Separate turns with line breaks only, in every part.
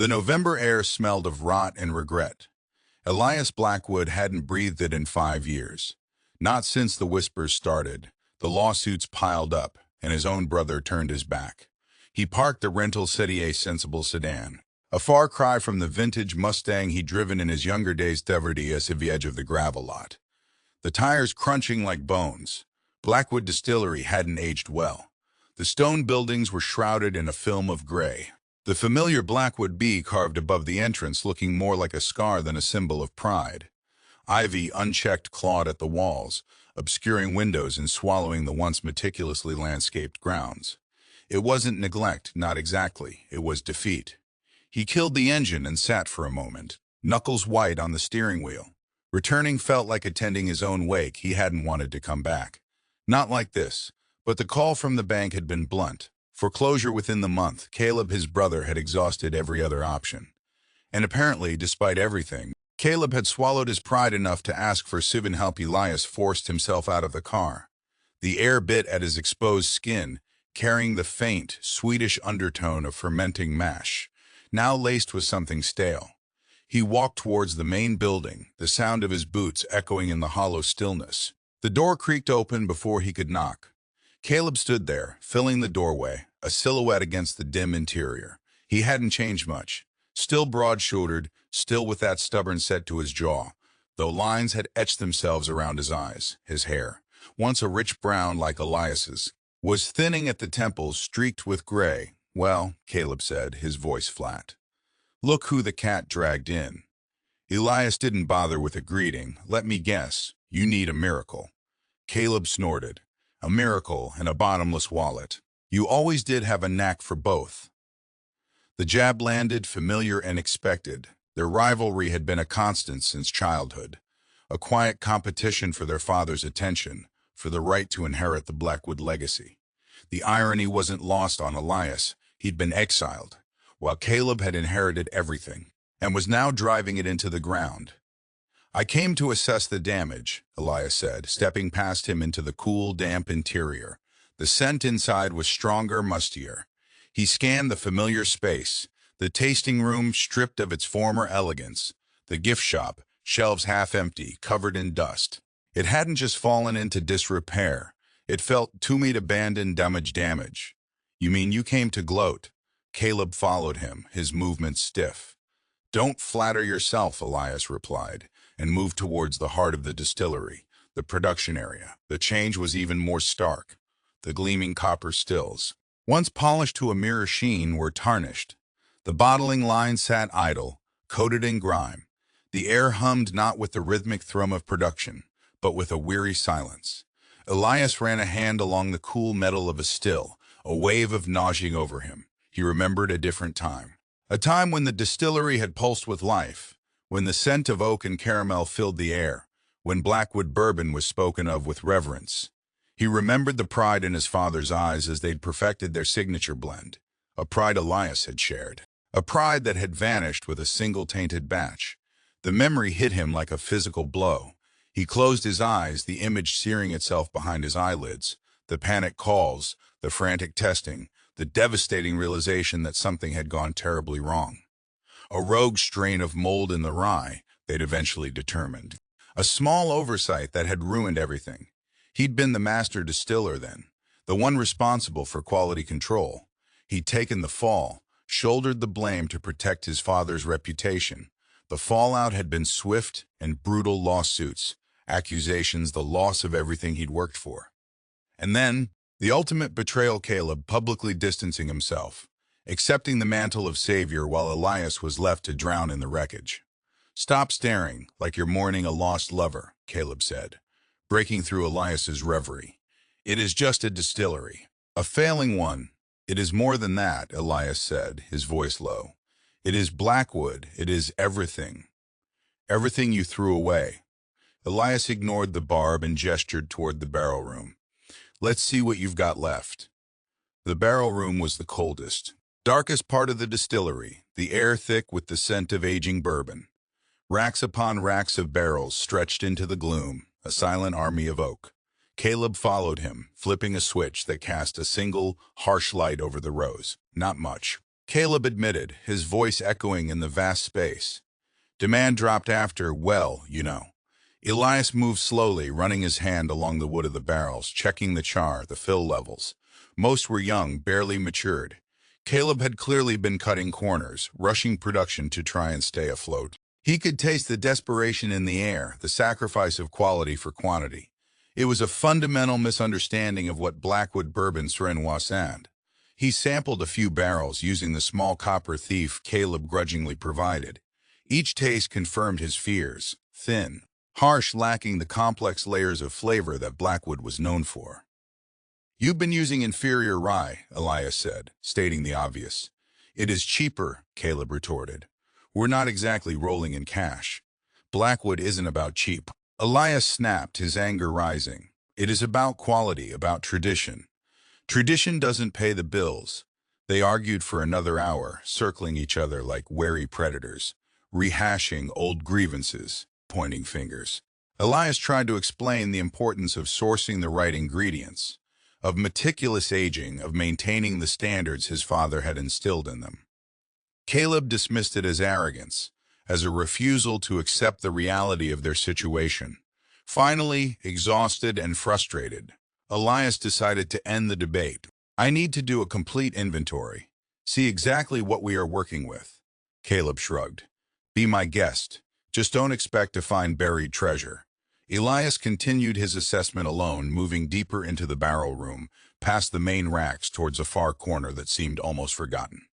The November air smelled of rot and regret. Elias Blackwood hadn't breathed it in 5 years. Not since the whispers started. The lawsuits piled up, and his own brother turned his back. He parked the rental Serie sensible sedan, a far cry from the vintage Mustang he'd driven in his younger days at the edge of the gravel lot. The tires crunching like bones. Blackwood Distillery hadn't aged well. The stone buildings were shrouded in a film of gray. The familiar Blackwood B carved above the entrance looking more like a scar than a symbol of pride. Ivy unchecked clawed at the walls, obscuring windows and swallowing the once meticulously landscaped grounds. It wasn't neglect, not exactly. It was defeat. He killed the engine and sat for a moment, knuckles white on the steering wheel. Returning felt like attending his own wake. He hadn't wanted to come back. Not like this, but the call from the bank had been blunt. Foreclosure within the month. Caleb, his brother, had exhausted every other option. And apparently, despite everything, Caleb had swallowed his pride enough to ask for civil help. Elias forced himself out of the car. The air bit at his exposed skin, carrying the faint, sweetish undertone of fermenting mash, now laced with something stale. He walked towards the main building, the sound of his boots echoing in the hollow stillness. The door creaked open before he could knock. Caleb stood there, filling the doorway, a silhouette against the dim interior. He hadn't changed much. Still broad-shouldered, still with that stubborn set to his jaw, though lines had etched themselves around his eyes. His hair, once a rich brown like Elias's, was thinning at the temples, streaked with gray. "Well," Caleb said, his voice flat. "Look who the cat dragged in." Elias didn't bother with a greeting. "Let me guess, you need a miracle." Caleb snorted. "A miracle and a bottomless wallet. You always did have a knack for both." The jab landed, familiar and expected. Their rivalry had been a constant since childhood, a quiet competition for their father's attention, for the right to inherit the Blackwood legacy. The irony wasn't lost on Elias. He'd been exiled, while Caleb had inherited everything, and was now driving it into the ground. "I came to assess the damage," Elias said, stepping past him into the cool, damp interior. The scent inside was stronger, mustier. He scanned the familiar space, the tasting room stripped of its former elegance, the gift shop, shelves half empty, covered in dust. It hadn't just fallen into disrepair. It felt tomb-made, abandoned, damage. "You mean you came to gloat?" Caleb followed him, his movements stiff. "Don't flatter yourself," Elias replied, and moved towards the heart of the distillery, the production area. The change was even more stark. The gleaming copper stills, once polished to a mirror sheen, were tarnished. The bottling line sat idle, coated in grime. The air hummed not with the rhythmic thrum of production, but with a weary silence. Elias ran a hand along the cool metal of a still, a wave of nausea over him. He remembered a different time. A time when the distillery had pulsed with life, when the scent of oak and caramel filled the air, when Blackwood Bourbon was spoken of with reverence. He remembered the pride in his father's eyes as they'd perfected their signature blend, a pride Elias had shared, a pride that had vanished with a single tainted batch. The memory hit him like a physical blow. He closed his eyes, the image searing itself behind his eyelids, the panic calls, the frantic testing, the devastating realization that something had gone terribly wrong. A rogue strain of mold in the rye, they'd eventually determined. A small oversight that had ruined everything. He'd been the master distiller then, the one responsible for quality control. He'd taken the fall, shouldered the blame to protect his father's reputation. The fallout had been swift and brutal: lawsuits, accusations, the loss of everything he'd worked for. And then, the ultimate betrayal: Caleb publicly distancing himself, accepting the mantle of savior while Elias was left to drown in the wreckage. "Stop staring like you're mourning a lost lover," Caleb said, breaking through Elias's reverie. "It is just a distillery, a failing one." "It is more than that," Elias said, his voice low. "It is Blackwood. It is everything. Everything you threw away." Elias ignored the barb and gestured toward the barrel room. "Let's see what you've got left." The barrel room was the coldest, darkest part of the distillery, the air thick with the scent of aging bourbon. Racks upon racks of barrels stretched into the gloom, a silent army of oak. Caleb followed him, flipping a switch that cast a single, harsh light over the rows. Not much. Caleb admitted, his voice echoing in the vast space. Demand dropped after, well, you know. Elias moved slowly, running his hand along the wood of the barrels, checking the char, the fill levels. Most were young, barely matured. Caleb had clearly been cutting corners, rushing production to try and stay afloat. He could taste the desperation in the air, the sacrifice of quality for quantity. It was a fundamental misunderstanding of what Blackwood Bourbon Surenoisand. He sampled a few barrels using the small copper thief Caleb grudgingly provided. Each taste confirmed his fears: thin, harsh, lacking the complex layers of flavor that Blackwood was known for. "You've been using inferior rye," Elias said, stating the obvious. "It is cheaper," Caleb retorted. "We're not exactly rolling in cash. Blackwood isn't about cheap." Elias snapped, his anger rising. "It is about quality, about tradition. Tradition doesn't pay the bills." They argued for another hour, circling each other like wary predators, rehashing old grievances, pointing fingers. Elias tried to explain the importance of sourcing the right ingredients, of meticulous aging, of maintaining the standards his father had instilled in them. Caleb dismissed it as arrogance, as a refusal to accept the reality of their situation. Finally, exhausted and frustrated, Elias decided to end the debate. "I need to do a complete inventory. See exactly what we are working with." Caleb shrugged. "Be my guest. Just don't expect to find buried treasure." Elias continued his assessment alone, moving deeper into the barrel room, past the main racks towards a far corner that seemed almost forgotten.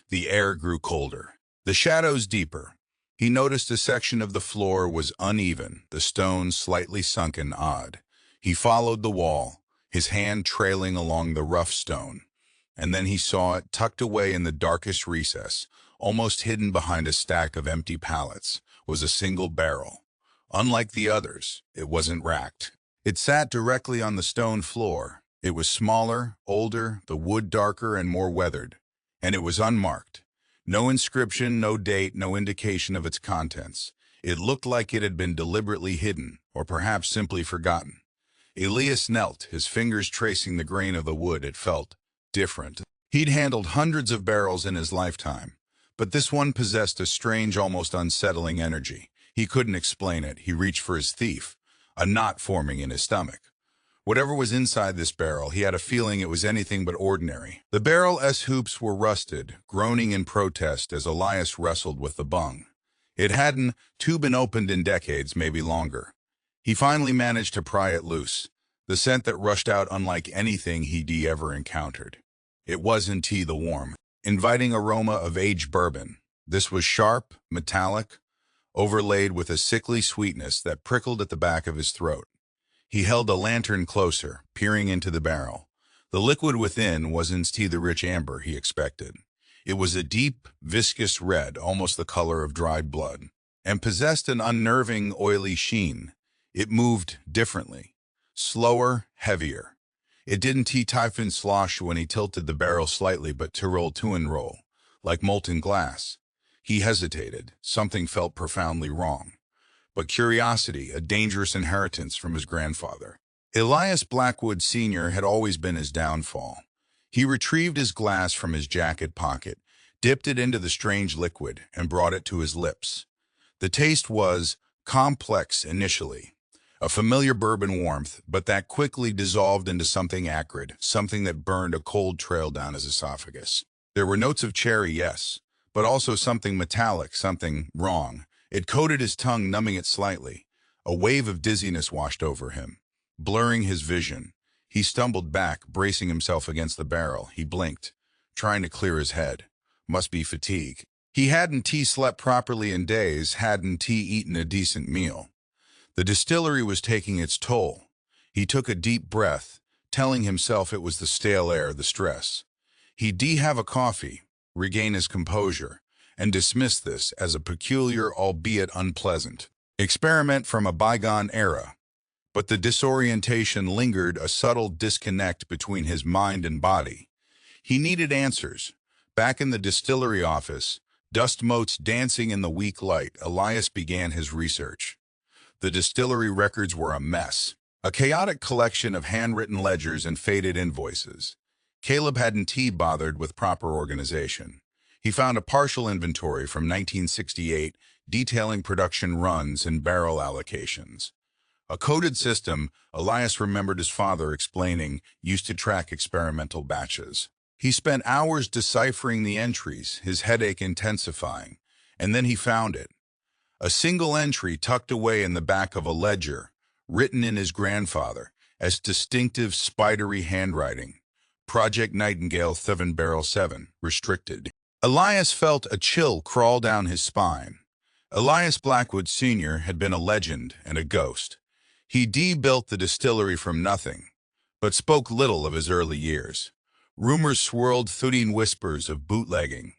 The air grew colder, the shadows deeper. He noticed a section of the floor was uneven, the stones slightly sunken, odd. He followed the wall, his hand trailing along the rough stone, and then he saw it tucked away in the darkest recess, almost hidden behind a stack of empty pallets, was a single barrel. Unlike the others, it wasn't racked. It sat directly on the stone floor. It was smaller, older, the wood darker and more weathered, and it was unmarked. No inscription, no date, no indication of its contents. It looked like it had been deliberately hidden, or perhaps simply forgotten. Elias knelt, his fingers tracing the grain of the wood. It felt different. He'd handled hundreds of barrels in his lifetime, but this one possessed a strange, almost unsettling energy. He couldn't explain it. He reached for his thief, a knot forming in his stomach. Whatever was inside this barrel, he had a feeling it was anything but ordinary. The barrel's hoops were rusted, groaning in protest as Elias wrestled with the bung. It hadn't been opened in decades, maybe longer. He finally managed to pry it loose, the scent that rushed out unlike anything he'd ever encountered. It wasn't the warm, inviting aroma of aged bourbon. This was sharp, metallic, overlaid with a sickly sweetness that prickled at the back of his throat. He held a lantern closer, peering into the barrel. The liquid within wasn't the rich amber he expected. It was a deep, viscous red, almost the color of dried blood, and possessed an unnerving, oily sheen. It moved differently, slower, heavier. It didn't typhon slosh when he tilted the barrel slightly, but to roll to and roll, like molten glass. He hesitated. Something felt profoundly wrong. But curiosity, a dangerous inheritance from his grandfather. Elias Blackwood Sr. had always been his downfall. He retrieved his glass from his jacket pocket, dipped it into the strange liquid, and brought it to his lips. The taste was complex initially, a familiar bourbon warmth, but that quickly dissolved into something acrid, something that burned a cold trail down his esophagus. There were notes of cherry, yes, but also something metallic, something wrong. It coated his tongue, numbing it slightly. A wave of dizziness washed over him, blurring his vision. He stumbled back, bracing himself against the barrel. He blinked, trying to clear his head. Must be fatigue. He hadn't slept properly in days, hadn't eaten a decent meal. The distillery was taking its toll. He took a deep breath, telling himself it was the stale air, the stress. He'd have a coffee, regain his composure, and dismiss this as a peculiar, albeit unpleasant, experiment from a bygone era. But the disorientation lingered, a subtle disconnect between his mind and body. He needed answers. Back in the distillery office, dust motes dancing in the weak light, Elias began his research. The distillery records were a mess, a chaotic collection of handwritten ledgers and faded invoices. Caleb hadn't bothered with proper organization. He found a partial inventory from 1968 detailing production runs and barrel allocations. A coded system, Elias remembered his father explaining, used to track experimental batches. He spent hours deciphering the entries, his headache intensifying, and then he found it. A single entry tucked away in the back of a ledger, written in his grandfather, as distinctive spidery handwriting. Project Nightingale 7 Barrel 7, restricted. Elias felt a chill crawl down his spine. Elias Blackwood Sr. had been a legend and a ghost. He built the distillery from nothing, but spoke little of his early years. Rumors swirled through whispers of bootlegging,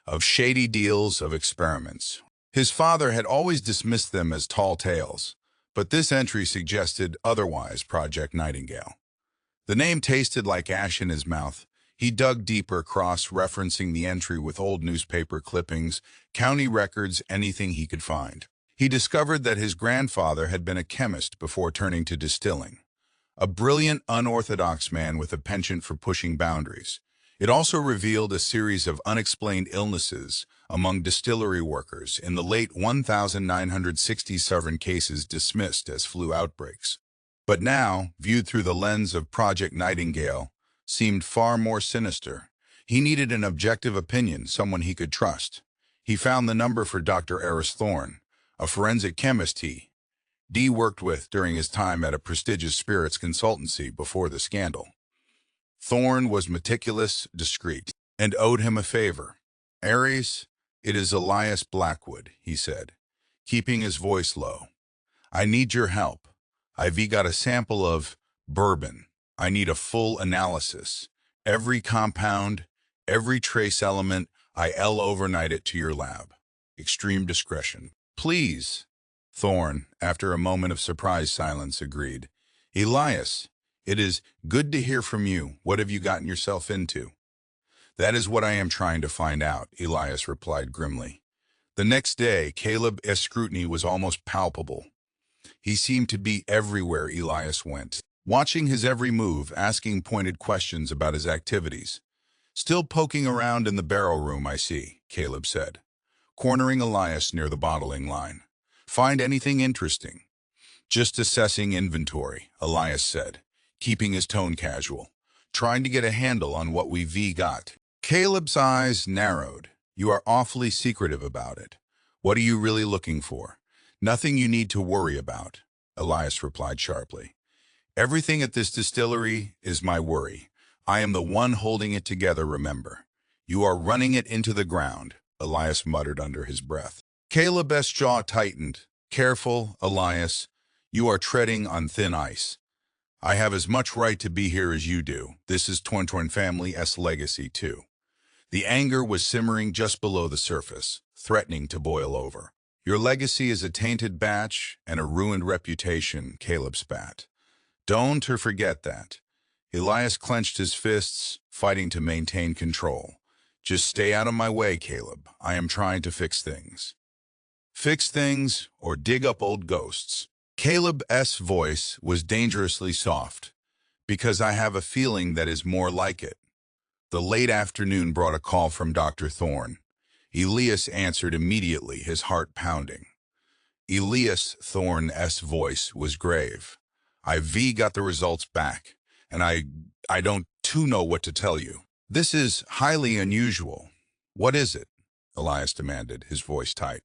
of shady deals, of experiments. His father had always dismissed them as tall tales, but this entry suggested otherwise. Project Nightingale. The name tasted like ash in his mouth. He dug deeper, cross-referencing the entry with old newspaper clippings, county records, anything he could find. He discovered that his grandfather had been a chemist before turning to distilling. A brilliant, unorthodox man with a penchant for pushing boundaries. It also revealed a series of unexplained illnesses among distillery workers in the late 1967 cases dismissed as flu outbreaks. But now, viewed through the lens of Project Nightingale, seemed far more sinister. He needed an objective opinion, someone he could trust. He found the number for Dr. Eris Thorne, a forensic chemist he worked with during his time at a prestigious spirits consultancy before the scandal. Thorne was meticulous, discreet, and owed him a favor. "Aries, it is Elias Blackwood," he said, keeping his voice low. "I need your help. I've got a sample of bourbon. I need a full analysis. Every compound, every trace element, I'll overnight it to your lab. Extreme discretion." "Please," Thorne, after a moment of surprised silence, agreed. "Elias, it is good to hear from you. What have you gotten yourself into?" "That is what I am trying to find out," Elias replied grimly. The next day, Caleb's scrutiny was almost palpable. He seemed to be everywhere Elias went, watching his every move, asking pointed questions about his activities. "Still poking around in the barrel room, I see," Caleb said, cornering Elias near the bottling line. "Find anything interesting?" "Just assessing inventory," Elias said, keeping his tone casual. "Trying to get a handle on what we've got." Caleb's eyes narrowed. "You are awfully secretive about it. What are you really looking for?" "Nothing you need to worry about," Elias replied sharply. "Everything at this distillery is my worry. I am the one holding it together, remember. You are running it into the ground," Elias muttered under his breath. Caleb's jaw tightened. "Careful, Elias. You are treading on thin ice. I have as much right to be here as you do. This is Twin family's legacy, too." The anger was simmering just below the surface, threatening to boil over. "Your legacy is a tainted batch and a ruined reputation," Caleb spat. "Don't forget that." Elias clenched his fists, fighting to maintain control. "Just stay out of my way, Caleb. I am trying to fix things." "Fix things or dig up old ghosts." Caleb's voice was dangerously soft. "Because I have a feeling that is more like it." The late afternoon brought a call from Dr. Thorne. Elias answered immediately, his heart pounding. Elias Thorne's voice was grave. "I've got the results back, and I don't know what to tell you. This is highly unusual." "What is it?" Elias demanded, his voice tight.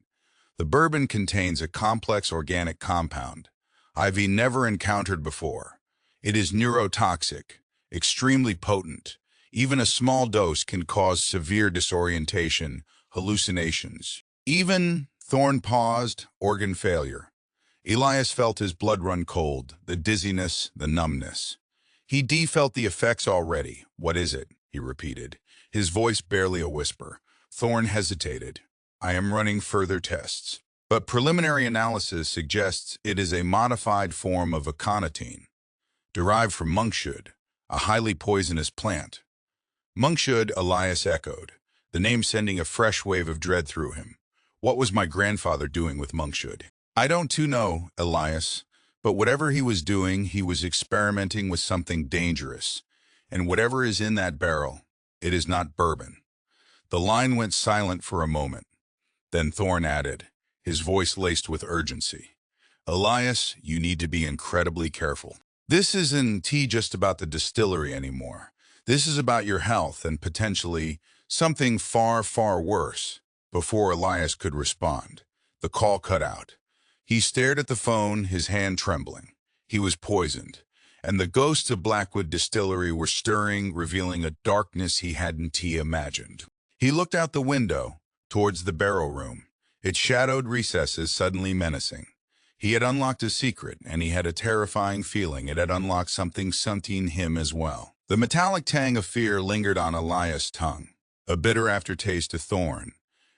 "The bourbon contains a complex organic compound I've never encountered before. It is neurotoxic, extremely potent. Even a small dose can cause severe disorientation, hallucinations. Even," Thorne paused, "organ failure." Elias felt his blood run cold, the dizziness, the numbness. He felt the effects already. "What is it?" he repeated, his voice barely a whisper. Thorne hesitated. "I am running further tests, but preliminary analysis suggests it is a modified form of aconitine, derived from monkshood, a highly poisonous plant." "Monkshood," Elias echoed, the name sending a fresh wave of dread through him. "What was my grandfather doing with monkshood?" "I don't know, Elias, but whatever he was doing, he was experimenting with something dangerous. And whatever is in that barrel, it is not bourbon." The line went silent for a moment. Then Thorne added, his voice laced with urgency. Elias, you need to be incredibly careful. This isn't just about the distillery anymore. This is about your health and potentially something far, far worse. Before Elias could respond, the call cut out. He stared at the phone, his hand trembling. He was poisoned, and the ghosts of Blackwood Distillery were stirring, revealing a darkness he hadn't imagined. He looked out the window, towards the barrel room, its shadowed recesses suddenly menacing. He had unlocked a secret, and he had a terrifying feeling it had unlocked something him as well. The metallic tang of fear lingered on Elias' tongue, a bitter aftertaste to Thorne.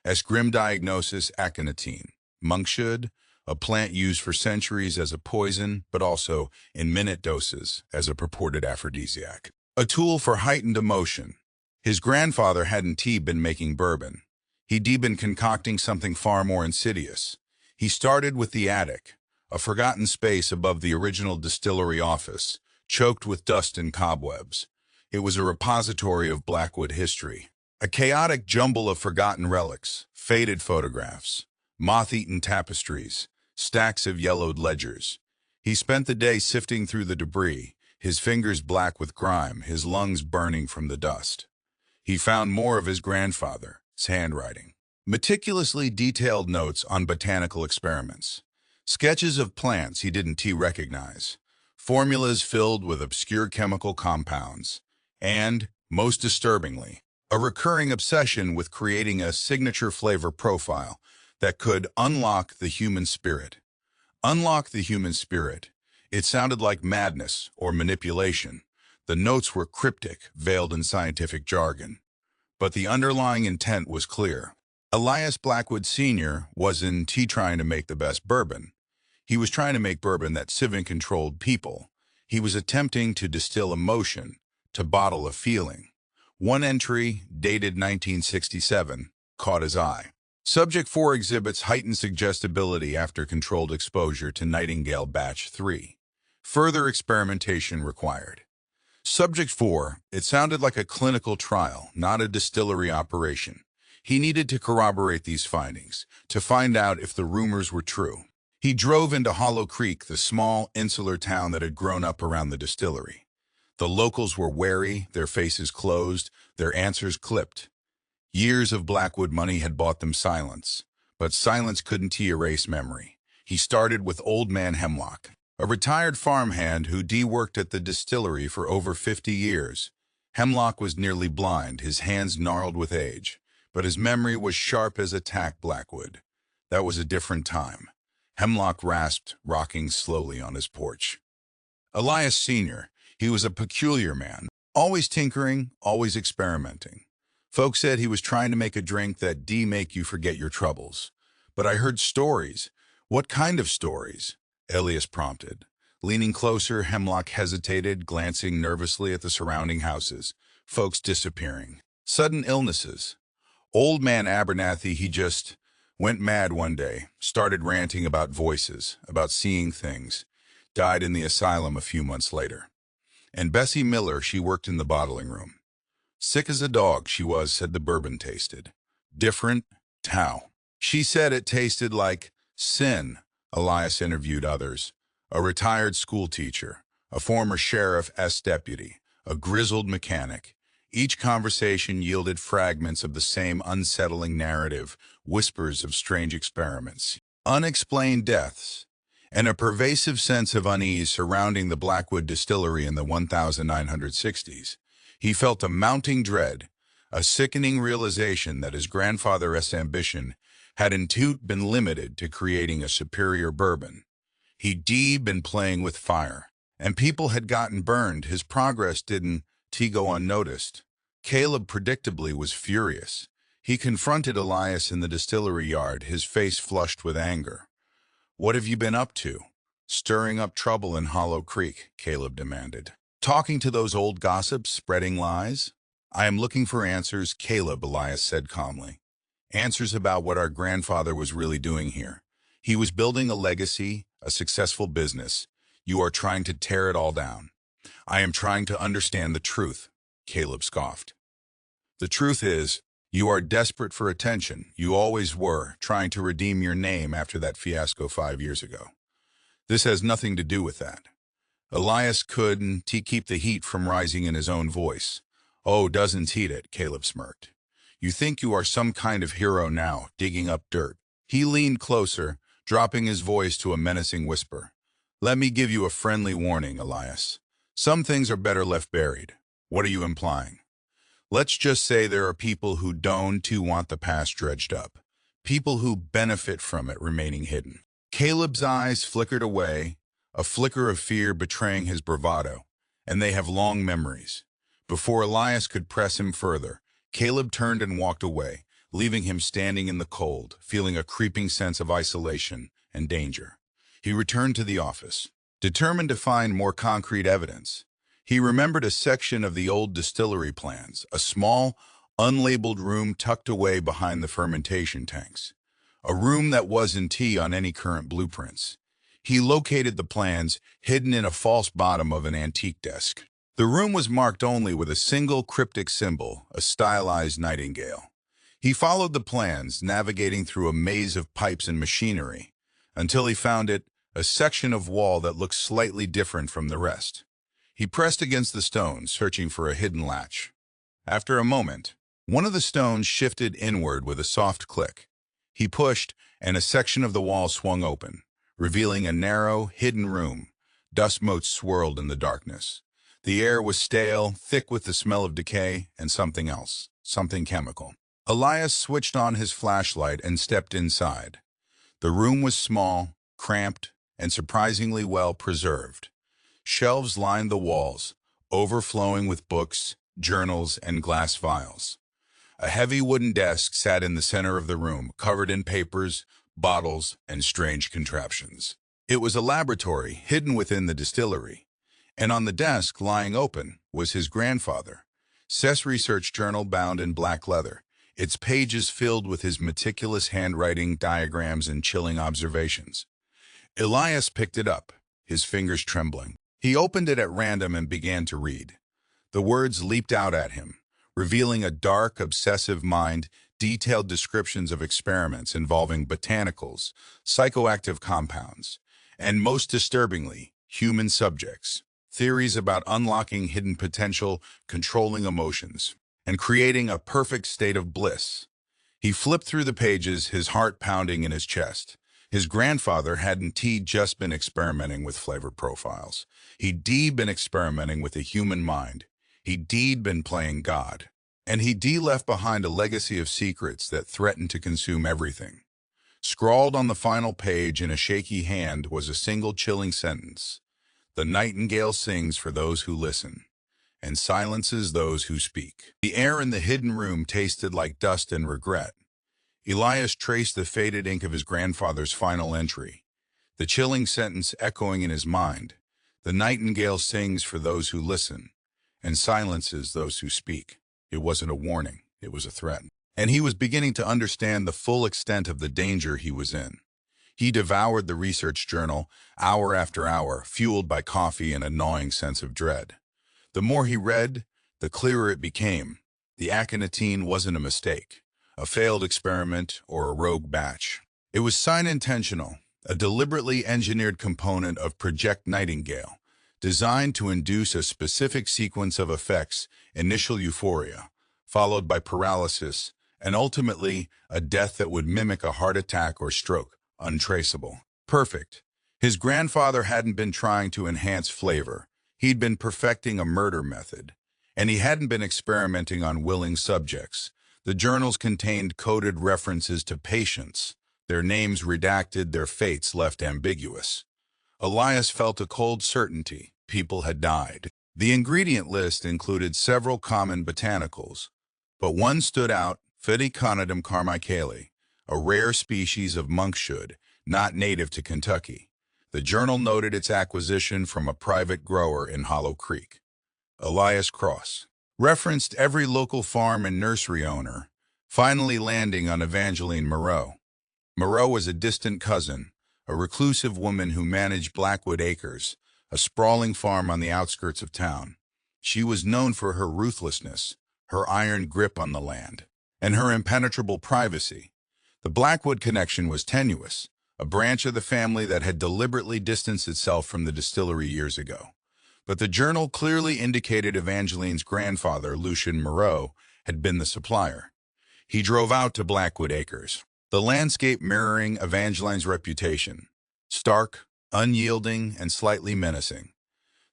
As grim diagnosis, aconitine, monkshood, a plant used for centuries as a poison, but also in minute doses as a purported aphrodisiac. A tool for heightened emotion. His grandfather hadn't been making bourbon. He'd been concocting something far more insidious. He started with the attic, a forgotten space above the original distillery office, choked with dust and cobwebs. It was a repository of Blackwood history, a chaotic jumble of forgotten relics, faded photographs, moth-eaten tapestries, stacks of yellowed ledgers. He spent the day sifting through the debris, his fingers black with grime, his lungs burning from the dust. He found more of his grandfather's handwriting, meticulously detailed notes on botanical experiments, sketches of plants he didn't recognize, formulas filled with obscure chemical compounds, and, most disturbingly, a recurring obsession with creating a signature flavor profile that could unlock the human spirit. Unlock the human spirit. It sounded like madness or manipulation. The notes were cryptic, veiled in scientific jargon. But the underlying intent was clear. Elias Blackwood Sr. wasn't trying to make the best bourbon. He was trying to make bourbon that controlled people. He was attempting to distill emotion, to bottle a feeling. One entry, dated 1967, caught his eye. Subject 4 exhibits heightened suggestibility after controlled exposure to Nightingale Batch 3. Further experimentation required. Subject 4, it sounded like a clinical trial, not a distillery operation. He needed to corroborate these findings, to find out if the rumors were true. He drove into Hollow Creek, the small, insular town that had grown up around the distillery. The locals were wary, their faces closed, their answers clipped. Years of Blackwood money had bought them silence, but silence couldn't erase memory. He started with Old Man Hemlock, a retired farmhand who worked at the distillery for over 50 years. Hemlock was nearly blind, his hands gnarled with age, but his memory was sharp as a tack. Blackwood. That was a different time. Hemlock rasped, rocking slowly on his porch. Elias Sr., he was a peculiar man, always tinkering, always experimenting. Folks said he was trying to make a drink that make you forget your troubles. But I heard stories. What kind of stories? Elias prompted. Leaning closer, Hemlock hesitated, glancing nervously at the surrounding houses. Folks disappearing. Sudden illnesses. Old man Abernathy, he just went mad one day, started ranting about voices, about seeing things. Died in the asylum a few months later. And Bessie Miller, she worked in the bottling room. Sick as a dog she was, said the bourbon tasted. Different, tau. She said it tasted like sin. Elias interviewed others. A retired school teacher, a former sheriff's deputy, a grizzled mechanic. Each conversation yielded fragments of the same unsettling narrative, whispers of strange experiments, unexplained deaths, and a pervasive sense of unease surrounding the Blackwood Distillery in the 1960s. He felt a mounting dread, a sickening realization that his grandfather's ambition hadn't been limited to creating a superior bourbon. He'd been playing with fire, and people had gotten burned. His progress didn't go unnoticed. Caleb predictably was furious. He confronted Elias in the distillery yard, his face flushed with anger. "What have you been up to?" "Stirring up trouble in Hollow Creek," Caleb demanded. "Talking to those old gossips, spreading lies?" "I am looking for answers, Caleb," Elias said calmly. "Answers about what our grandfather was really doing here. He was building a legacy, a successful business. You are trying to tear it all down." "I am trying to understand the truth," Caleb scoffed. "The truth is, You are desperate for attention. You always were, trying to redeem your name after that fiasco 5 years ago. This has nothing to do with that. Elias couldn't keep the heat from rising in his own voice. Oh, doesn't heat it, Caleb smirked. You think you are some kind of hero now, digging up dirt. He leaned closer, dropping his voice to a menacing whisper. Let me give you a friendly warning, Elias. Some things are better left buried. What are you implying? Let's just say there are people who don't want the past dredged up. People who benefit from it remaining hidden. Caleb's eyes flickered away, a flicker of fear betraying his bravado, and they have long memories. Before Elias could press him further, Caleb turned and walked away, leaving him standing in the cold, feeling a creeping sense of isolation and danger. He returned to the office, determined to find more concrete evidence. He remembered a section of the old distillery plans, a small, unlabeled room tucked away behind the fermentation tanks. A room that wasn't on any current blueprints. He located the plans, hidden in a false bottom of an antique desk. The room was marked only with a single cryptic symbol, a stylized nightingale. He followed the plans, navigating through a maze of pipes and machinery, until he found it, a section of wall that looked slightly different from the rest. He pressed against the stone, searching for a hidden latch. After a moment, one of the stones shifted inward with a soft click. He pushed, and a section of the wall swung open, revealing a narrow, hidden room. Dust motes swirled in the darkness. The air was stale, thick with the smell of decay, and something else, something chemical. Elias switched on his flashlight and stepped inside. The room was small, cramped, and surprisingly well preserved. Shelves lined the walls, overflowing with books, journals, and glass vials. A heavy wooden desk sat in the center of the room, covered in papers, bottles, and strange contraptions. It was a laboratory hidden within the distillery, and on the desk, lying open, was his grandfather. Cess research journal bound in black leather, its pages filled with his meticulous handwriting, diagrams, and chilling observations. Elias picked it up, his fingers trembling. He opened it at random and began to read. The words leaped out at him, revealing a dark, obsessive mind, detailed descriptions of experiments involving botanicals, psychoactive compounds, and most disturbingly, human subjects. Theories about unlocking hidden potential, controlling emotions, and creating a perfect state of bliss. He flipped through the pages, his heart pounding in his chest. His grandfather hadn't just been experimenting with flavor profiles. He'd been experimenting with the human mind. He'd been playing God. And he'd left behind a legacy of secrets that threatened to consume everything. Scrawled on the final page in a shaky hand was a single chilling sentence. The nightingale sings for those who listen, and silences those who speak. The air in the hidden room tasted like dust and regret. Elias traced the faded ink of his grandfather's final entry, the chilling sentence echoing in his mind. The nightingale sings for those who listen, and silences those who speak. It wasn't a warning, it was a threat. And he was beginning to understand the full extent of the danger he was in. He devoured the research journal, hour after hour, fueled by coffee and a gnawing sense of dread. The more he read, the clearer it became. The aconitine wasn't a mistake, a failed experiment, or a rogue batch. It was sign-intentional, a deliberately engineered component of Project Nightingale, designed to induce a specific sequence of effects: initial euphoria, followed by paralysis, and ultimately a death that would mimic a heart attack or stroke, untraceable. Perfect. His grandfather hadn't been trying to enhance flavor. He'd been perfecting a murder method. And he hadn't been experimenting on willing subjects. The journals contained coded references to patients, their names redacted, their fates left ambiguous. Elias felt a cold certainty: people had died. The ingredient list included several common botanicals, but one stood out: Fidiconidum carmichaeli, a rare species of monkshood, not native to Kentucky. The journal noted its acquisition from a private grower in Hollow Creek. Elias referenced every local farm and nursery owner, finally landing on Evangeline Moreau. Moreau was a distant cousin, a reclusive woman who managed Blackwood Acres, a sprawling farm on the outskirts of town. She was known for her ruthlessness, her iron grip on the land. and her impenetrable privacy. The Blackwood connection was tenuous, a branch of the family that had deliberately distanced itself from the distillery years ago. But the journal clearly indicated Evangeline's grandfather, Lucien Moreau, had been the supplier. He drove out to Blackwood Acres, the landscape mirroring Evangeline's reputation, stark, unyielding, and slightly menacing.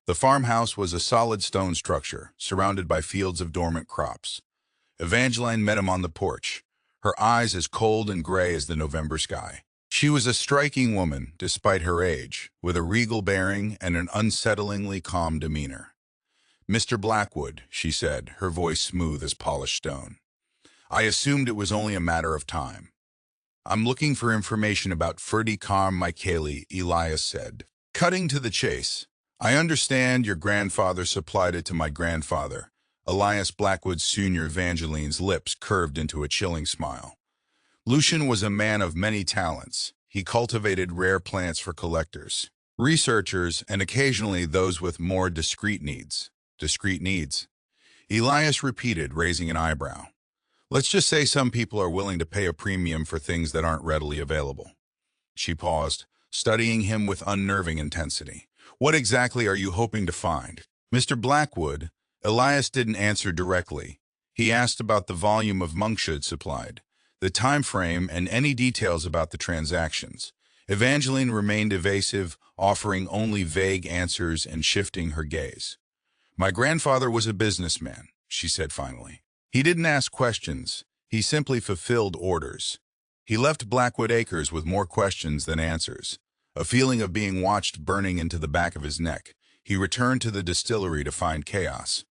The farmhouse was a solid stone structure, surrounded by fields of dormant crops. Evangeline met him on the porch, her eyes as cold and gray as the November sky. She was a striking woman, despite her age, with a regal bearing and an unsettlingly calm demeanor. "Mr. Blackwood," she said, her voice smooth as polished stone. "I assumed it was only a matter of time." "I'm looking for information about Ferdy Carmichaeli," Elias said. Cutting to the chase, "I understand your grandfather supplied it to my grandfather." Elias Blackwood Sr. Evangeline's lips curved into a chilling smile. Lucien was a man of many talents. He cultivated rare plants for collectors, researchers, and occasionally those with more discreet needs. Discreet needs? Elias repeated, raising an eyebrow. "Let's just say some people are willing to pay a premium for things that aren't readily available." She paused, studying him with unnerving intensity. "What exactly are you hoping to find?" "Mr. Blackwood," Elias didn't answer directly. He asked about the volume of monkshood supplied, the time frame, and any details about the transactions. Evangeline remained evasive, offering only vague answers and shifting her gaze. "My grandfather was a businessman," she said finally. "He didn't ask questions. He simply fulfilled orders. He left Blackwood Acres with more questions than answers, a feeling of being watched burning into the back of his neck. He returned to the distillery to find chaos.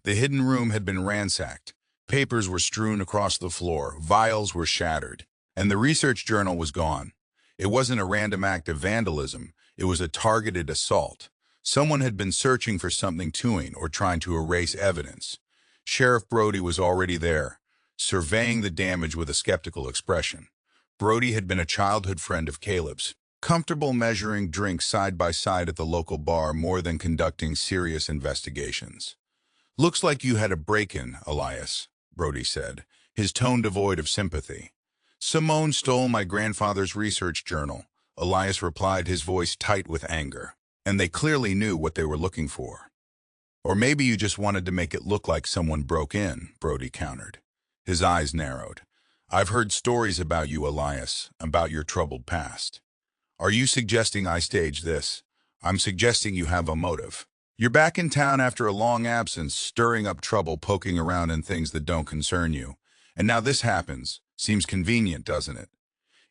The hidden room had been ransacked. Papers were strewn across the floor, vials were shattered, and the research journal was gone. It wasn't a random act of vandalism, it was a targeted assault. Someone had been searching for something or trying to erase evidence. Sheriff Brody was already there, surveying the damage with a skeptical expression. Brody had been a childhood friend of Caleb's, comfortable measuring drinks side by side at the local bar more than conducting serious investigations. "Looks like you had a break-in, Elias," Brody said, his tone devoid of sympathy. "Simone stole my grandfather's research journal," Elias replied, his voice tight with anger. "And they clearly knew what they were looking for." "Or maybe you just wanted to make it look like someone broke in," Brody countered. His eyes narrowed. "I've heard stories about you, Elias, about your troubled past. Are you suggesting I staged this? I'm suggesting you have a motive. You're back in town after a long absence, stirring up trouble, poking around in things that don't concern you. And now this happens. Seems convenient, doesn't it?"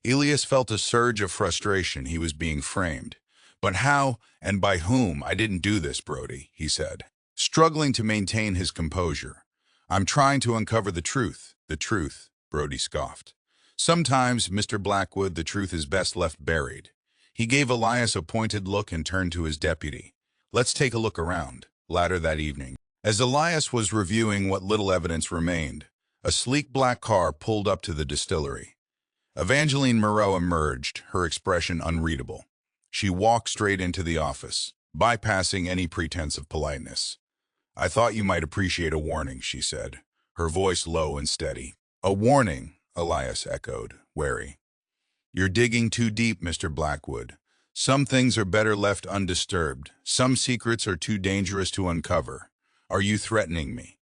Elias felt a surge of frustration. He was being framed. "But how and by whom? I didn't do this, Brody," he said, struggling to maintain his composure. "I'm trying to uncover the truth." "The truth," Brody scoffed. "Sometimes, Mr. Blackwood, the truth is best left buried." He gave Elias a pointed look and turned to his deputy. "Let's take a look around." Later that evening, as Elias was reviewing what little evidence remained, a sleek black car pulled up to the distillery. Evangeline Moreau emerged, her expression unreadable. She walked straight into the office, bypassing any pretense of politeness. "I thought you might appreciate a warning," she said, her voice low and steady. "A warning," Elias echoed, wary. "You're digging too deep, Mr. Blackwood. Some things are better left undisturbed. Some secrets are too dangerous to uncover. Are you threatening me?"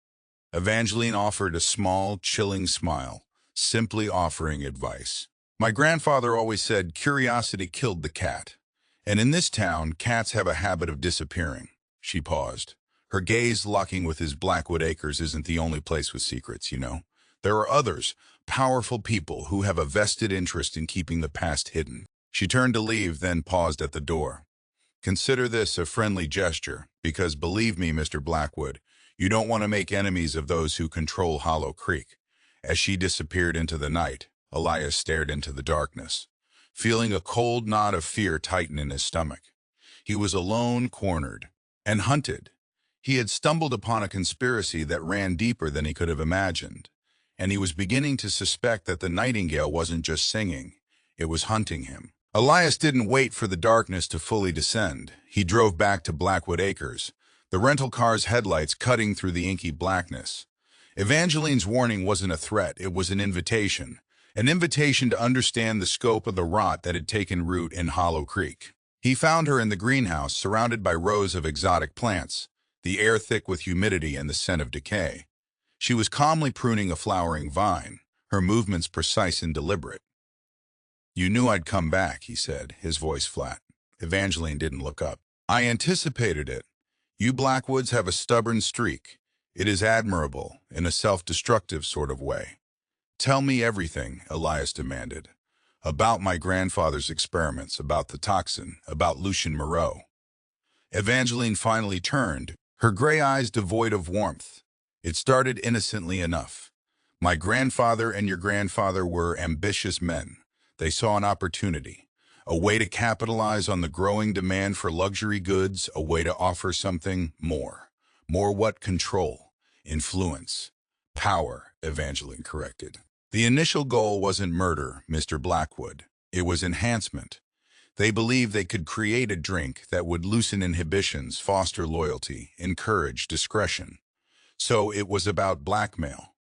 Evangeline offered a small, chilling smile, simply offering advice. "My grandfather always said curiosity killed the cat. And in this town, cats have a habit of disappearing." She paused. Her gaze locking with his. "Blackwood Acres isn't the only place with secrets, you know. There are others, powerful people who have a vested interest in keeping the past hidden." She turned to leave, then paused at the door. "Consider this a friendly gesture, because believe me, Mr. Blackwood, you don't want to make enemies of those who control Hollow Creek." As she disappeared into the night, Elias stared into the darkness, feeling a cold knot of fear tighten in his stomach. He was alone, cornered, and hunted. He had stumbled upon a conspiracy that ran deeper than he could have imagined, and he was beginning to suspect that the nightingale wasn't just singing, it was hunting him. Elias didn't wait for the darkness to fully descend. He drove back to Blackwood Acres, the rental car's headlights cutting through the inky blackness. Evangeline's warning wasn't a threat, it was an invitation to understand the scope of the rot that had taken root in Hollow Creek. He found her in the greenhouse, surrounded by rows of exotic plants, the air thick with humidity and the scent of decay. She was calmly pruning a flowering vine, her movements precise and deliberate. "You knew I'd come back," he said, his voice flat. Evangeline didn't look up. "I anticipated it. You Blackwoods have a stubborn streak. It is admirable, in a self-destructive sort of way." "Tell me everything," Elias demanded. "About my grandfather's experiments, about the toxin, about Lucien Moreau." Evangeline finally turned, her gray eyes devoid of warmth. "It started innocently enough. My grandfather and your grandfather were ambitious men. They saw an opportunity, a way to capitalize on the growing demand for luxury goods, a way to offer something more. More what? Control, influence, power," Evangeline corrected. "The initial goal wasn't murder, Mr. Blackwood. It was enhancement. They believed they could create a drink that would loosen inhibitions, foster loyalty, encourage discretion. So it was about blackmail.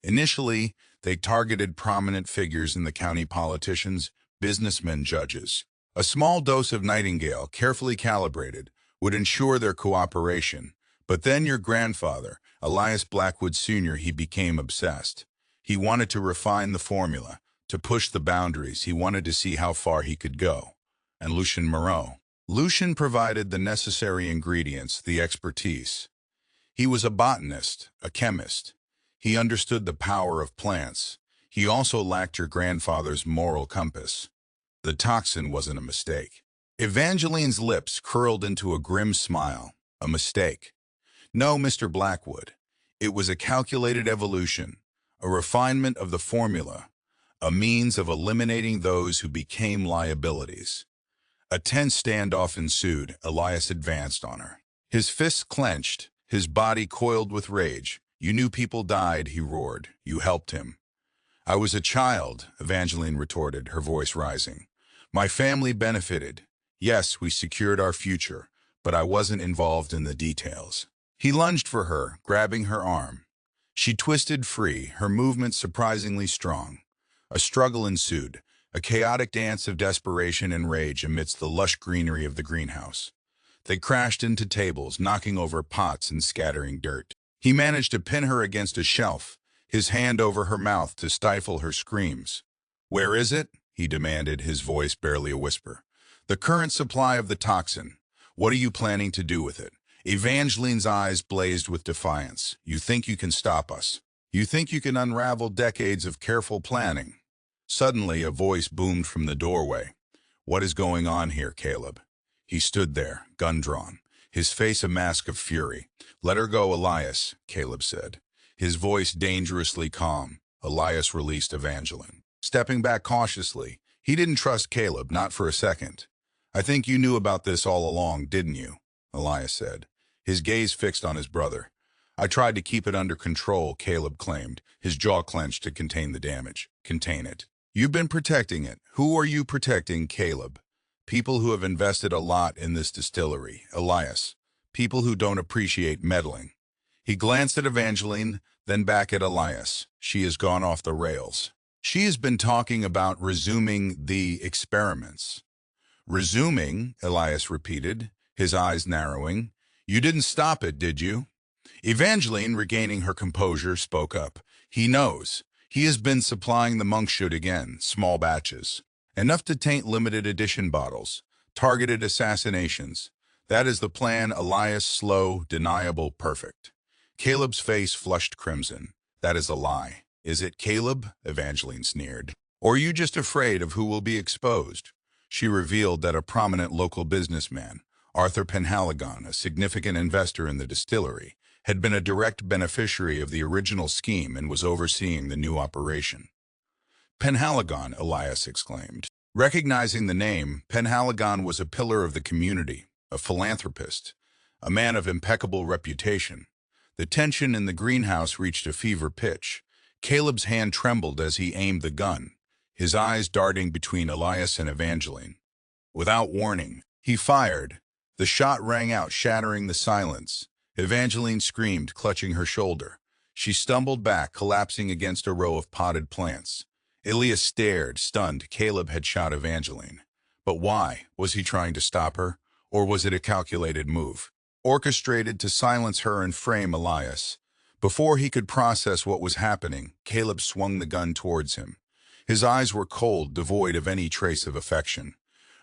Initially, they targeted prominent figures in the county: politicians, businessmen, judges. A small dose of Nightingale, carefully calibrated, would ensure their cooperation. But then your grandfather, Elias Blackwood Sr., he became obsessed. He wanted to refine the formula, to push the boundaries. He wanted to see how far he could go. And Lucien Moreau. Lucien provided the necessary ingredients, the expertise. He was a botanist, a chemist. He understood the power of plants. He also lacked your grandfather's moral compass. The toxin wasn't a mistake." Evangeline's lips curled into a grim smile. "A mistake?" "No, Mr. Blackwood. It was a calculated evolution, a refinement of the formula, a means of eliminating those who became liabilities." A tense standoff ensued. Elias advanced on her. His fists clenched, his body coiled with rage. "You knew people died," he roared. "You helped him." "I was a child," Evangeline retorted, her voice rising. "My family benefited. Yes, we secured our future, but I wasn't involved in the details." He lunged for her, grabbing her arm. She twisted free, her movements surprisingly strong. A struggle ensued, a chaotic dance of desperation and rage amidst the lush greenery of the greenhouse. They crashed into tables, knocking over pots and scattering dirt. He managed to pin her against a shelf, his hand over her mouth to stifle her screams. "Where is it?" he demanded, his voice barely a whisper. "The current supply of the toxin. What are you planning to do with it?" Evangeline's eyes blazed with defiance. "You think you can stop us? You think you can unravel decades of careful planning?" Suddenly, a voice boomed from the doorway. "What is going on here, Caleb?" He stood there, gun drawn, his face a mask of fury. "Let her go, Elias," Caleb said, his voice dangerously calm. Elias released Evangeline. Stepping back cautiously, he didn't trust Caleb, not for a second. "I think you knew about this all along, didn't you?" Elias said, his gaze fixed on his brother. "I tried to keep it under control," Caleb claimed, his jaw clenched to contain the damage. "Contain it. You've been protecting it. Who are you protecting, Caleb?" "People who have invested a lot in this distillery, Elias. People who don't appreciate meddling." He glanced at Evangeline, then back at Elias. "She has gone off the rails. She has been talking about resuming the experiments." "Resuming?" Elias repeated, his eyes narrowing. "You didn't stop it, did you?" Evangeline, regaining her composure, spoke up. "He knows. He has been supplying the monkshood again, small batches. Enough to taint limited edition bottles. Targeted assassinations. That is the plan, Elias. Slow, deniable, perfect." Caleb's face flushed crimson. "That is a lie." "Is it, Caleb?" Evangeline sneered. "Or are you just afraid of who will be exposed?" She revealed that a prominent local businessman, Arthur Penhaligon, a significant investor in the distillery, had been a direct beneficiary of the original scheme and was overseeing the new operation. "Penhaligon," Elias exclaimed. Recognizing the name, Penhaligon was a pillar of the community, a philanthropist, a man of impeccable reputation. The tension in the greenhouse reached a fever pitch. Caleb's hand trembled as he aimed the gun, his eyes darting between Elias and Evangeline. Without warning, he fired. The shot rang out, shattering the silence. Evangeline screamed, clutching her shoulder. She stumbled back, collapsing against a row of potted plants. Elias stared, stunned. Caleb had shot Evangeline. But why? Was he trying to stop her? Or was it a calculated move, orchestrated to silence her and frame Elias? Before he could process what was happening, Caleb swung the gun towards him. His eyes were cold, devoid of any trace of affection.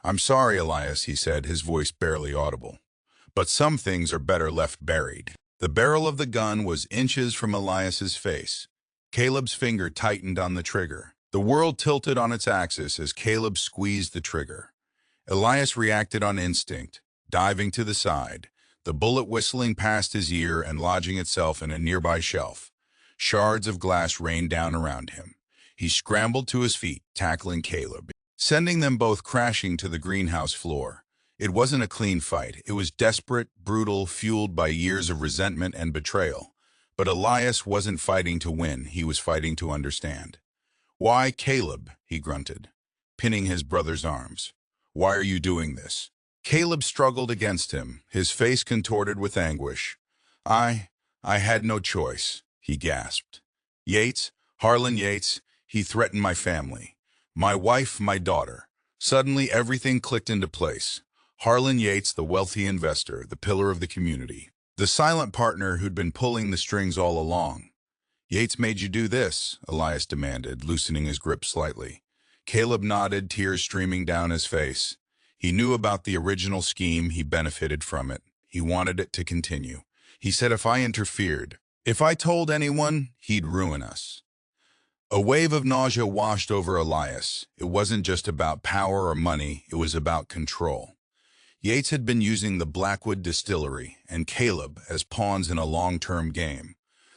"I'm sorry, Elias," he said, his voice barely audible. "But some things are better left buried." The barrel of the gun was inches from Elias's face. Caleb's finger tightened on the trigger. The world tilted on its axis as Caleb squeezed the trigger. Elias reacted on instinct, diving to the side, the bullet whistling past his ear and lodging itself in a nearby shelf. Shards of glass rained down around him. He scrambled to his feet, tackling Caleb, sending them both crashing to the greenhouse floor. It wasn't a clean fight. It was desperate, brutal, fueled by years of resentment and betrayal. But Elias wasn't fighting to win. He was fighting to understand. "Why, Caleb?" he grunted, pinning his brother's arms. "Why are you doing this?" Caleb struggled against him, his face contorted with anguish. I had no choice," he gasped. Harlan Yates, he threatened my family. My wife, my daughter." Suddenly, everything clicked into place. Harlan Yates, the wealthy investor, the pillar of the community, the silent partner who'd been pulling the strings all along. "Yates made you do this?" Elias demanded, loosening his grip slightly. Caleb nodded, tears streaming down his face. He knew about the original scheme. He benefited from it. He wanted it to continue. He said if I interfered, if I told anyone, he'd ruin us. A wave of nausea washed over Elias. It wasn't just about power or money. It was about control. Yates had been using the Blackwood Distillery and Caleb as pawns in a long-term game.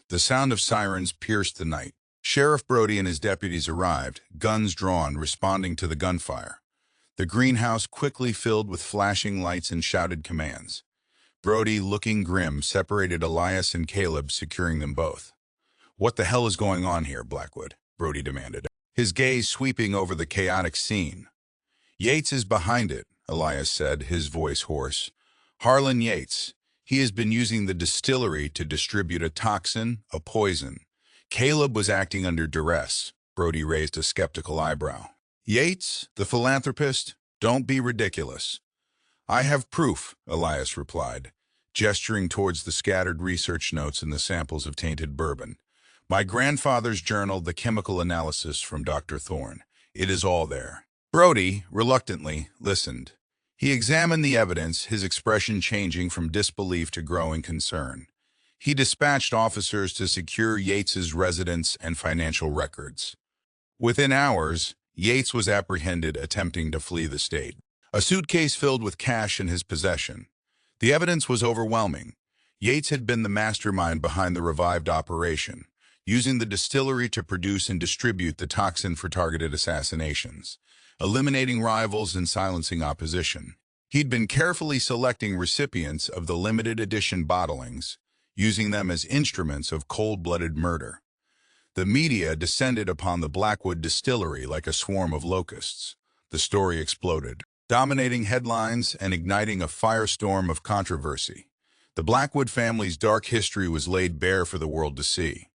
The sound of sirens pierced the night. Sheriff Brody and his deputies arrived, guns drawn, responding to the gunfire. The greenhouse quickly filled with flashing lights and shouted commands. Brody, looking grim, separated Elias and Caleb, securing them both. "What the hell is going on here, Blackwood?" Brody demanded, his gaze sweeping over the chaotic scene. "Yates is behind it," Elias said, his voice hoarse. "Harlan Yates. He has been using the distillery to distribute a toxin, a poison." Caleb was acting under duress. Brody raised a skeptical eyebrow. "Yates, the philanthropist? Don't be ridiculous." "I have proof," Elias replied, gesturing towards the scattered research notes and the samples of tainted bourbon. "My grandfather's journal, the chemical analysis from Dr. Thorne. It is all there." Brody, reluctantly, listened. He examined the evidence, his expression changing from disbelief to growing concern. He dispatched officers to secure Yates's residence and financial records. Within hours, Yates was apprehended attempting to flee the state, a suitcase filled with cash in his possession. The evidence was overwhelming. Yates had been the mastermind behind the revived operation, using the distillery to produce and distribute the toxin for targeted assassinations, eliminating rivals and silencing opposition. He'd been carefully selecting recipients of the limited edition bottlings, using them as instruments of cold-blooded murder. The media descended upon the Blackwood Distillery like a swarm of locusts. The story exploded, dominating headlines and igniting a firestorm of controversy. The Blackwood family's dark history was laid bare for the world to see.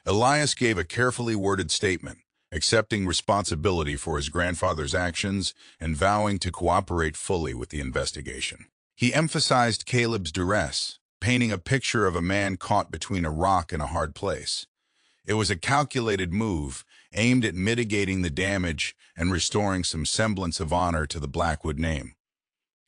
Elias gave a carefully worded statement, accepting responsibility for his grandfather's actions and vowing to cooperate fully with the investigation. He emphasized Caleb's duress, painting a picture of a man caught between a rock and a hard place. It was a calculated move, aimed at mitigating the damage and restoring some semblance of honor to the Blackwood name.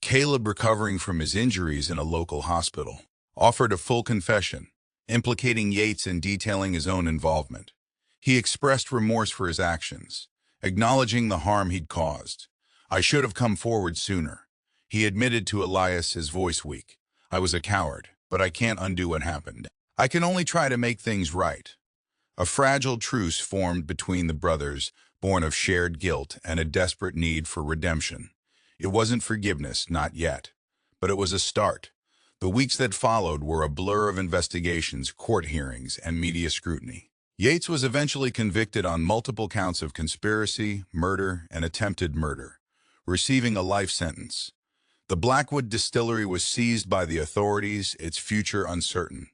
Caleb, recovering from his injuries in a local hospital, offered a full confession, implicating Yates and detailing his own involvement. He expressed remorse for his actions, acknowledging the harm he'd caused. "I should have come forward sooner." He admitted to Elias, his voice weak. "I was a coward, but I can't undo what happened. I can only try to make things right." A fragile truce formed between the brothers, born of shared guilt and a desperate need for redemption. It wasn't forgiveness, not yet, but it was a start. The weeks that followed were a blur of investigations, court hearings, and media scrutiny. Yates was eventually convicted on multiple counts of conspiracy, murder, and attempted murder, receiving a life sentence. The Blackwood Distillery was seized by the authorities, its future uncertain.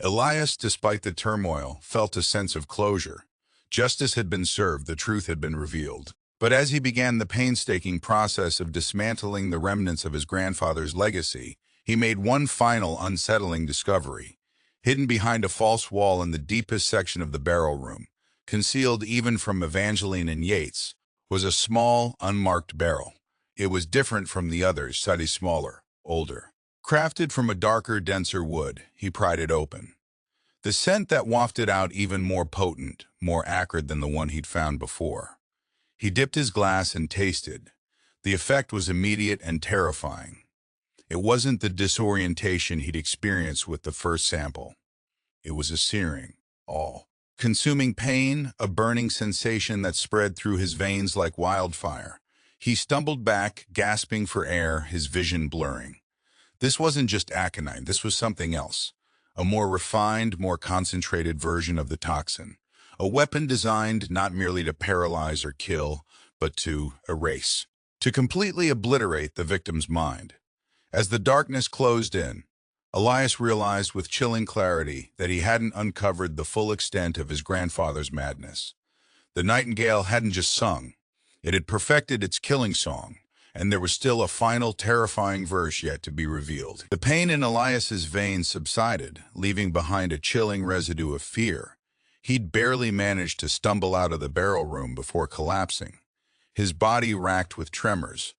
Elias, despite the turmoil, felt a sense of closure. Justice had been served, the truth had been revealed. But as he began the painstaking process of dismantling the remnants of his grandfather's legacy, he made one final unsettling discovery. Hidden behind a false wall in the deepest section of the barrel room, concealed even from Evangeline and Yates, was a small, unmarked barrel. It was different from the others, slightly smaller, older. Crafted from a darker, denser wood, he pried it open. The scent that wafted out even more potent, more acrid than the one he'd found before. He dipped his glass and tasted. The effect was immediate and terrifying. It wasn't the disorientation he'd experienced with the first sample. It was a searing, all-consuming pain, a burning sensation that spread through his veins like wildfire. He stumbled back, gasping for air, his vision blurring. This wasn't just aconite, this was something else. A more refined, more concentrated version of the toxin. A weapon designed not merely to paralyze or kill, but to erase. To completely obliterate the victim's mind. As the darkness closed in, Elias realized with chilling clarity that he hadn't uncovered the full extent of his grandfather's madness. The nightingale hadn't just sung. It had perfected its killing song, and there was still a final terrifying verse yet to be revealed. The pain in Elias's veins subsided, leaving behind a chilling residue of fear. He'd barely managed to stumble out of the barrel room before collapsing, his body racked with tremors.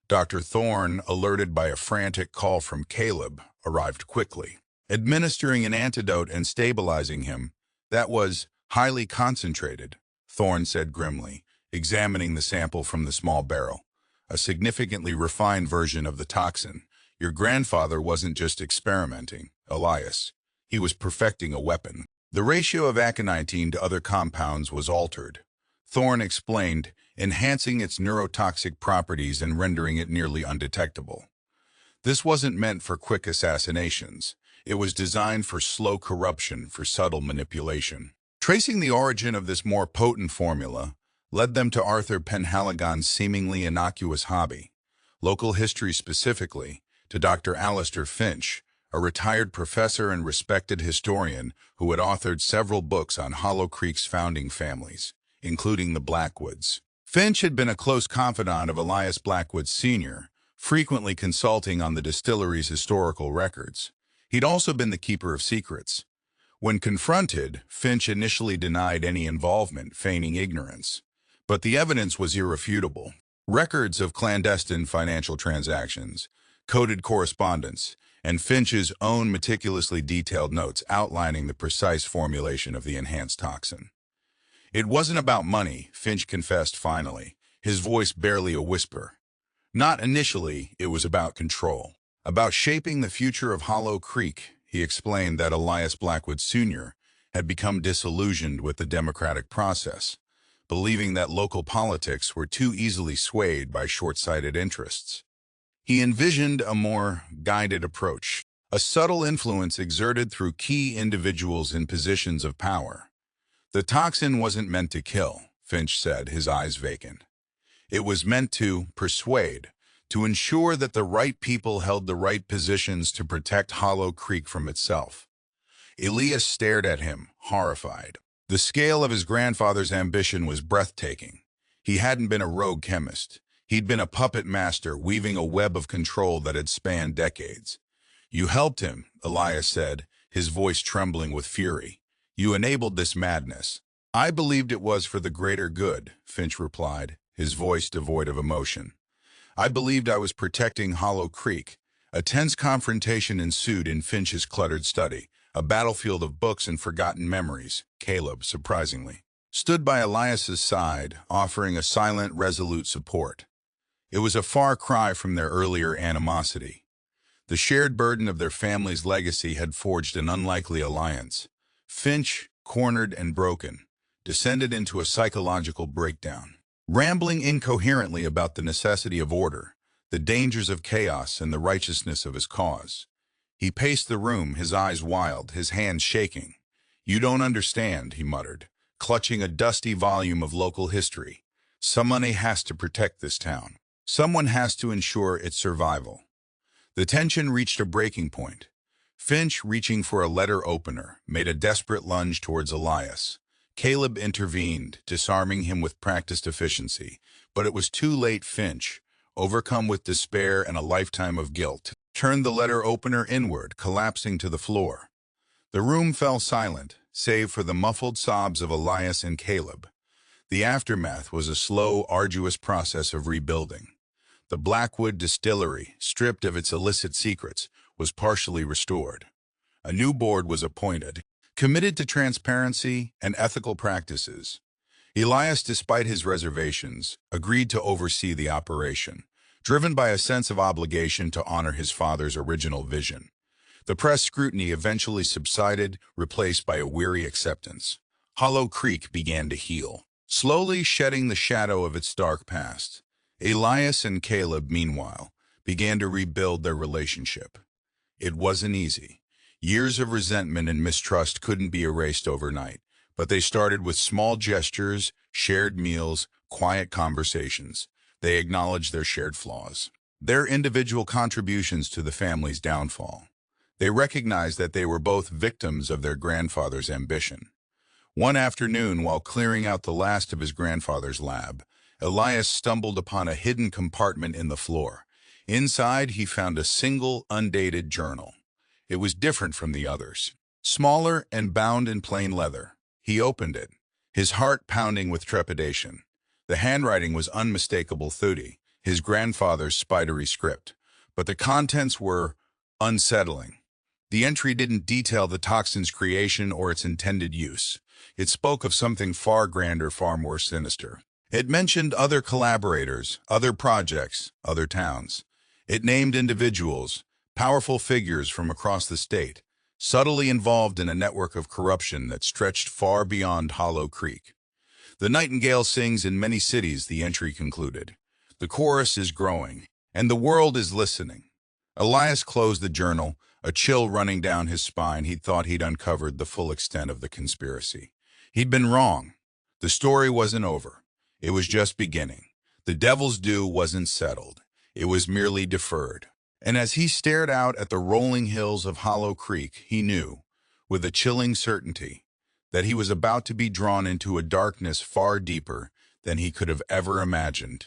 Dr. Thorne, alerted by a frantic call from Caleb, arrived quickly, administering an antidote and stabilizing him. That was highly concentrated, Thorne said grimly, examining the sample from the small barrel. A significantly refined version of the toxin. Your grandfather wasn't just experimenting, Elias. He was perfecting a weapon. The ratio of aconitine to other compounds was altered. Thorne explained, enhancing its neurotoxic properties and rendering it nearly undetectable. This wasn't meant for quick assassinations. It was designed for slow corruption, for subtle manipulation. Tracing the origin of this more potent formula led them to Arthur Penhaligon's seemingly innocuous hobby, local history specifically, to Dr. Alistair Finch, a retired professor and respected historian who had authored several books on Hollow Creek's founding families, including the Blackwoods. Finch had been a close confidant of Elias Blackwood Sr., frequently consulting on the distillery's historical records. He'd also been the keeper of secrets. When confronted, Finch initially denied any involvement, feigning ignorance. But the evidence was irrefutable. Records of clandestine financial transactions, coded correspondence, and Finch's own meticulously detailed notes outlining the precise formulation of the enhanced toxin. It wasn't about money, Finch confessed finally, his voice barely a whisper. Not initially, it was about control. About shaping the future of Hollow Creek, he explained that Elias Blackwood Sr. had become disillusioned with the democratic process, believing that local politics were too easily swayed by short-sighted interests. He envisioned a more guided approach, a subtle influence exerted through key individuals in positions of power. The toxin wasn't meant to kill, Finch said, his eyes vacant. It was meant to persuade, to ensure that the right people held the right positions to protect Hollow Creek from itself. Elias stared at him, horrified. The scale of his grandfather's ambition was breathtaking. He hadn't been a rogue chemist. He'd been a puppet master, weaving a web of control that had spanned decades. You helped him, Elias said, his voice trembling with fury. You enabled this madness. I believed it was for the greater good, Finch replied, his voice devoid of emotion. I believed I was protecting Hollow Creek. A tense confrontation ensued in Finch's cluttered study, a battlefield of books and forgotten memories. Caleb, surprisingly, stood by Elias's side, offering a silent, resolute support. It was a far cry from their earlier animosity. The shared burden of their family's legacy had forged an unlikely alliance. Finch, cornered and broken, descended into a psychological breakdown, rambling incoherently about the necessity of order, the dangers of chaos, and the righteousness of his cause. He paced the room, his eyes wild, his hands shaking. You don't understand, he muttered, clutching a dusty volume of local history. Someone has to protect this town. Someone has to ensure its survival. The tension reached a breaking point. Finch, reaching for a letter opener, made a desperate lunge towards Elias. Caleb intervened, disarming him with practiced efficiency, but it was too late. Finch, overcome with despair and a lifetime of guilt, turned the letter opener inward, collapsing to the floor. The room fell silent, save for the muffled sobs of Elias and Caleb. The aftermath was a slow, arduous process of rebuilding. The Blackwood Distillery, stripped of its illicit secrets, was partially restored. A new board was appointed, committed to transparency and ethical practices. Elias, despite his reservations, agreed to oversee the operation, driven by a sense of obligation to honor his father's original vision. The press scrutiny eventually subsided, replaced by a weary acceptance. Hollow Creek began to heal, slowly shedding the shadow of its dark past. Elias and Caleb, meanwhile, began to rebuild their relationship. It wasn't easy. Years of resentment and mistrust couldn't be erased overnight, but they started with small gestures, shared meals, quiet conversations. They acknowledged their shared flaws, their individual contributions to the family's downfall. They recognized that they were both victims of their grandfather's ambition. One afternoon, while clearing out the last of his grandfather's lab, Elias stumbled upon a hidden compartment in the floor. Inside, he found a single, undated journal. It was different from the others. Smaller and bound in plain leather. He opened it, his heart pounding with trepidation. The handwriting was unmistakable Thuti, his grandfather's spidery script, but the contents were unsettling. The entry didn't detail the toxin's creation or its intended use. It spoke of something far grander, far more sinister. It mentioned other collaborators, other projects, other towns. It named individuals, powerful figures from across the state, subtly involved in a network of corruption that stretched far beyond Hollow Creek. The nightingale sings in many cities, the entry concluded. The chorus is growing, and the world is listening. Elias closed the journal, a chill running down his spine. He thought he'd uncovered the full extent of the conspiracy. He'd been wrong. The story wasn't over. It was just beginning. The devil's due wasn't settled. It was merely deferred. And as he stared out at the rolling hills of Hollow Creek, he knew, with a chilling certainty, that he was about to be drawn into a darkness far deeper than he could have ever imagined.